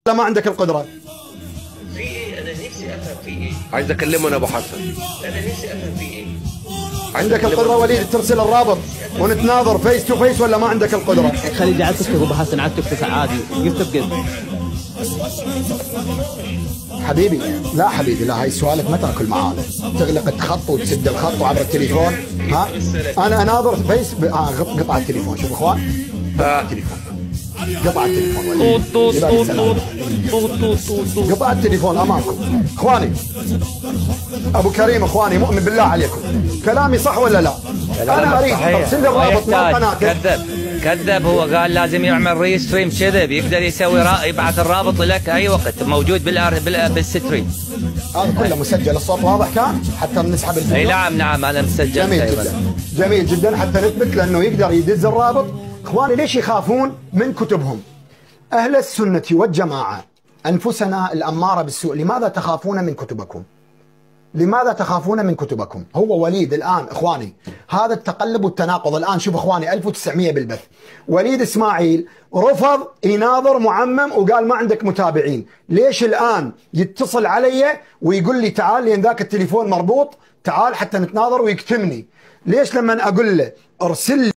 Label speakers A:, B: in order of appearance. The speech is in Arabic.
A: ولا ما عندك القدرة؟
B: في ايه؟ انا نفسي افهم في ايه؟
C: عايز اكلمه انا ابو حسن.
B: انا نفسي افهم في ايه؟
A: عندك القدرة وليد ترسل الرابط ونتناظر فيس تو فيس ولا ما عندك القدرة؟
D: خليجي على تكتب ابو حسن، على تكتب عادي قلت بقلت.
A: حبيبي لا حبيبي لا، هاي سؤالك ما تاكل معانا، تغلق الخط وتسد الخط وعبر التليفون. ها انا اناظر فيس قطع التليفون. شوف اخوان قطع التليفون، قطع التليفون قطع التليفون امامكم اخواني. ابو كريم اخواني مؤمن بالله عليكم كلامي صح ولا لا؟ انا اريد ارسل لي الرابط مال قناتك.
E: كذب هو قال لازم يعمل ريستريم كذب، يقدر يسوي يبعث الرابط لك اي وقت، موجود بالستريم.
A: هذا كله مسجل، الصوت واضح كان حتى نسحب الفيديو.
E: اي نعم انا مسجل.
A: جميل جدا جميل جدا حتى نثبت لانه يقدر يدز الرابط. اخواني ليش يخافون من كتبهم؟ اهل السنة والجماعة انفسنا الامارة بالسوء، لماذا تخافون من كتبكم؟ لماذا تخافون من كتبكم؟ هو وليد الآن إخواني هذا التقلب والتناقض الآن. شوف إخواني 1900 بالبث، وليد إسماعيل رفض يناظر معمم وقال ما عندك متابعين. ليش الآن يتصل علي ويقول لي تعال لأن ذاك التليفون مربوط تعال حتى نتناظر ويكتمني؟ ليش لما أقول له ارسل